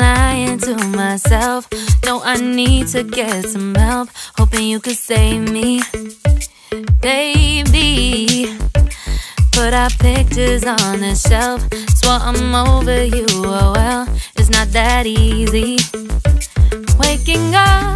lying to myself. No, I need to get some help. Hoping you could save me, baby. Put our pictures on the shelf. Swore I'm over you, oh well, it's not that easy. Waking up